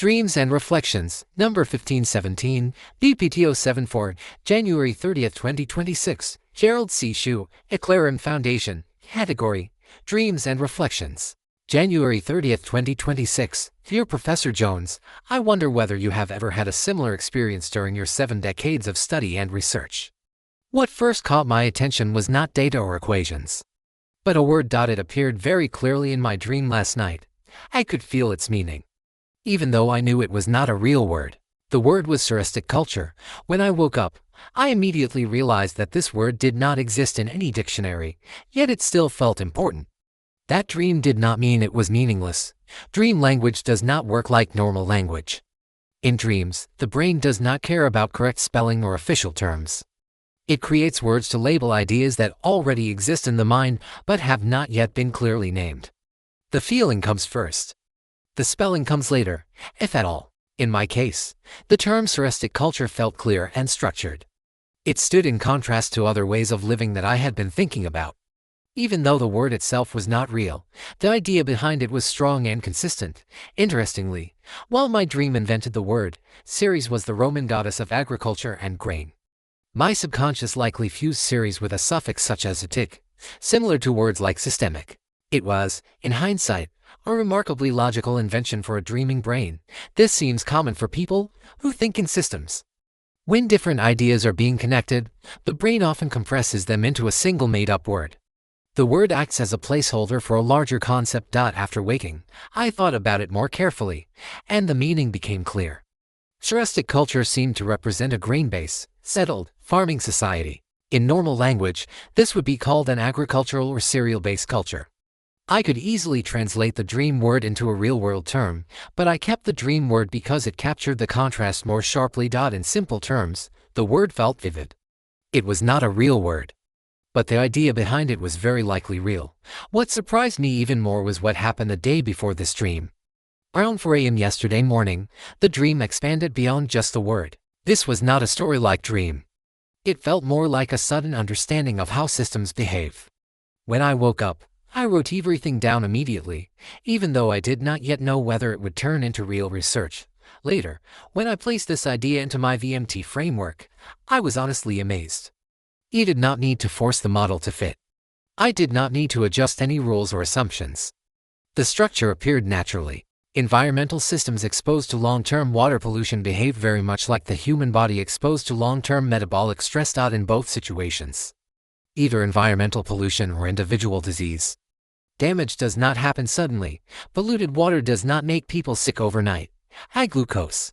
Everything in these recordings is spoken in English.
Dreams and Reflections, number 1517, VPT 074, January 30th, 2026, Gerald C. EclaireMD Foundation, category, Dreams and Reflections. January 30th, 2026, Dear Professor Jones, I wonder whether you have ever had a similar experience during your 7 decades of study and research. What first caught my attention was not data or equations, but a word. It appeared very clearly in my dream last night. I could feel its meaning, even though I knew it was not a real word. The word was Cerestic culture. When I woke up, I immediately realized that this word did not exist in any dictionary, yet it still felt important. That dream did not mean it was meaningless. Dream language does not work like normal language. In dreams, the brain does not care about correct spelling or official terms. It creates words to label ideas that already exist in the mind but have not yet been clearly named. The feeling comes first. The spelling comes later, if at all. In my case, the term Cerestic culture felt clear and structured. It stood in contrast to other ways of living that I had been thinking about. Even though the word itself was not real, the idea behind it was strong and consistent. Interestingly, while my dream invented the word, Ceres was the Roman goddess of agriculture and grain. My subconscious likely fused Ceres with a suffix such as "itic," similar to words like systemic. It was, in hindsight, a remarkably logical invention for a dreaming brain. This seems common for people who think in systems. When different ideas are being connected, the brain often compresses them into a single made-up word. The word acts as a placeholder for a larger concept. After waking, I thought about it more carefully, and the meaning became clear. Cerestic culture seemed to represent a grain-based, settled, farming society. In normal language, this would be called an agricultural or cereal-based culture. I could easily translate the dream word into a real-world term, but I kept the dream word because it captured the contrast more sharply. In simple terms, the word felt vivid. It was not a real word, but the idea behind it was very likely real. What surprised me even more was what happened the day before this dream. Around 4 a.m. yesterday morning, the dream expanded beyond just the word. This was not a story-like dream. It felt more like a sudden understanding of how systems behave. When I woke up, I wrote everything down immediately, even though I did not yet know whether it would turn into real research. Later, when I placed this idea into my VMT framework, I was honestly amazed. I did not need to force the model to fit. I did not need to adjust any rules or assumptions. The structure appeared naturally. Environmental systems exposed to long-term water pollution behave very much like the human body exposed to long-term metabolic stress. In both situations, either environmental pollution or individual disease, damage does not happen suddenly. Polluted water does not make people sick overnight. High glucose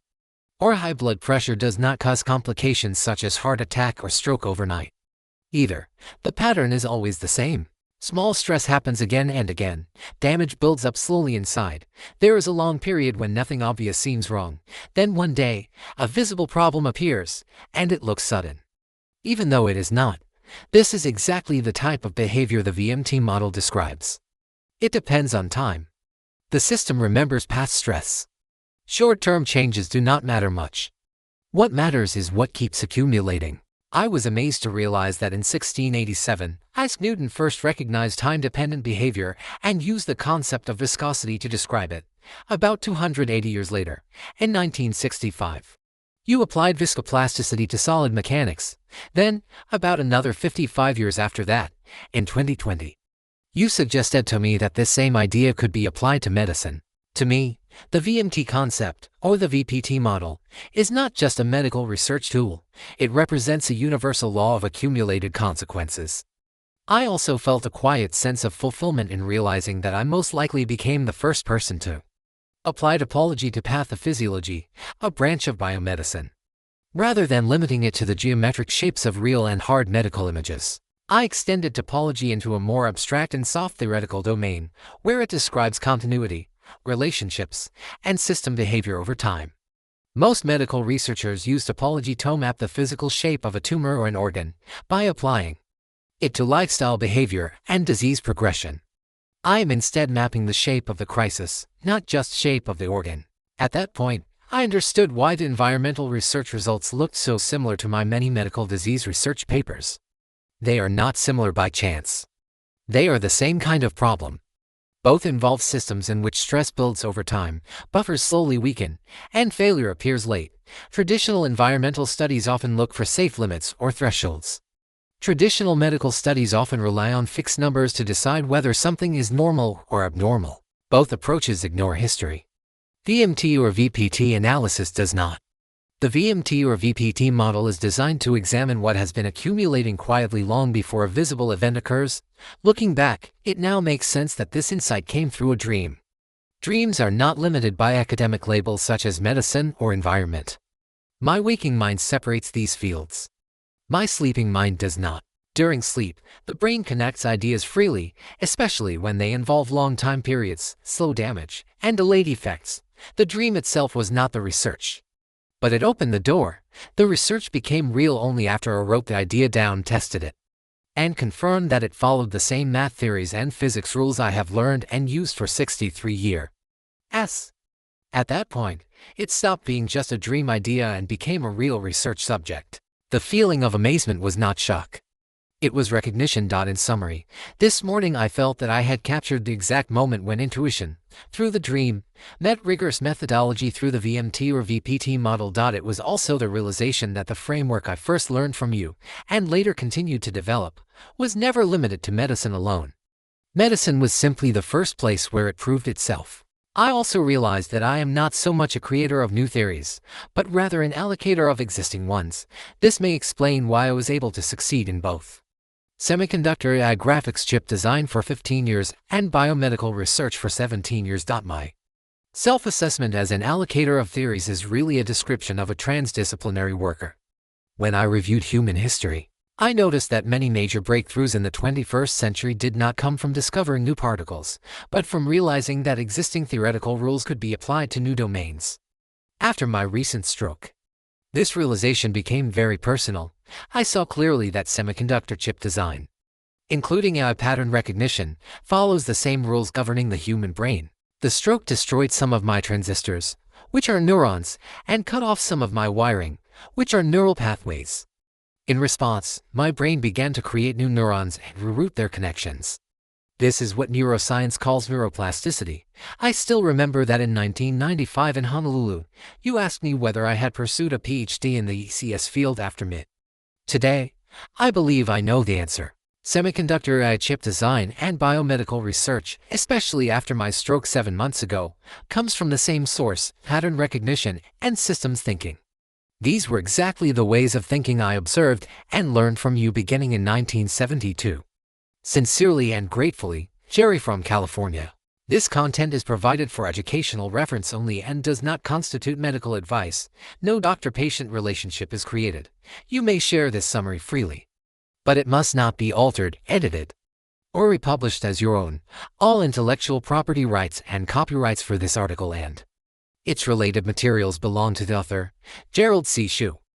or high blood pressure does not cause complications such as heart attack or stroke overnight. Either, the pattern is always the same. Small stress happens again and again. Damage builds up slowly inside. There is a long period when nothing obvious seems wrong. Then one day, a visible problem appears, and it looks sudden, even though it is not. This is exactly the type of behavior the VMT model describes. It depends on time. The system remembers past stress. Short-term changes do not matter much. What matters is what keeps accumulating. I was amazed to realize that in 1687, Isaac Newton first recognized time-dependent behavior and used the concept of viscosity to describe it. About 280 years later, in 1965, you applied viscoplasticity to solid mechanics. Then, about another 55 years after that, in 2020, you suggested to me that this same idea could be applied to medicine. To me, the VMT concept, or the VPT model, is not just a medical research tool. It represents a universal law of accumulated consequences. I also felt a quiet sense of fulfillment in realizing that I most likely became the first person to apply topology to pathophysiology, a branch of biomedicine. Rather than limiting it to the geometric shapes of real and hard medical images, I extended topology into a more abstract and soft theoretical domain, where it describes continuity, relationships, and system behavior over time. Most medical researchers use topology to map the physical shape of a tumor or an organ by applying it to lifestyle behavior and disease progression. I am instead mapping the shape of the crisis, not just shape of the organ. At that point, I understood why the environmental research results looked so similar to my many medical disease research papers. They are not similar by chance. They are the same kind of problem. Both involve systems in which stress builds over time, buffers slowly weaken, and failure appears late. Traditional environmental studies often look for safe limits or thresholds. Traditional medical studies often rely on fixed numbers to decide whether something is normal or abnormal. Both approaches ignore history. VMT or VPT analysis does not. The VMT or VPT model is designed to examine what has been accumulating quietly long before a visible event occurs. Looking back, it now makes sense that this insight came through a dream. Dreams are not limited by academic labels such as medicine or environment. My waking mind separates these fields. My sleeping mind does not. During sleep, the brain connects ideas freely, especially when they involve long time periods, slow damage, and delayed effects. The dream itself was not the research. But it opened the door. The research became real only after I wrote the idea down, tested it, and confirmed that it followed the same math theories and physics rules I have learned and used for 63 years. At that point, it stopped being just a dream idea and became a real research subject. The feeling of amazement was not shock. It was recognition. In summary, this morning I felt that I had captured the exact moment when intuition, through the dream, met rigorous methodology through the VMT or VPT model. It was also the realization that the framework I first learned from you, and later continued to develop, was never limited to medicine alone. Medicine was simply the first place where it proved itself. I also realized that I am not so much a creator of new theories, but rather an allocator of existing ones. This may explain why I was able to succeed in both semiconductor AI graphics chip design for 15 years and biomedical research for 17 years. My self-assessment as an allocator of theories is really a description of a transdisciplinary worker. When I reviewed human history, I noticed that many major breakthroughs in the 21st century did not come from discovering new particles, but from realizing that existing theoretical rules could be applied to new domains. After my recent stroke, this realization became very personal. I saw clearly that semiconductor chip design, including AI pattern recognition, follows the same rules governing the human brain. The stroke destroyed some of my transistors, which are neurons, and cut off some of my wiring, which are neural pathways. In response, my brain began to create new neurons and reroute their connections. This is what neuroscience calls neuroplasticity. I still remember that in 1995 in Honolulu, you asked me whether I had pursued a PhD in the ECS field after MIT. Today, I believe I know the answer. Semiconductor AI chip design and biomedical research, especially after my stroke 7 months ago, comes from the same source, pattern recognition and systems thinking. These were exactly the ways of thinking I observed and learned from you beginning in 1972. Sincerely and gratefully, Jerry from California. This content is provided for educational reference only and does not constitute medical advice. No doctor-patient relationship is created. You may share this summary freely, but it must not be altered, edited, or republished as your own. All intellectual property rights and copyrights for this article and its related materials belong to the author, Gerald C.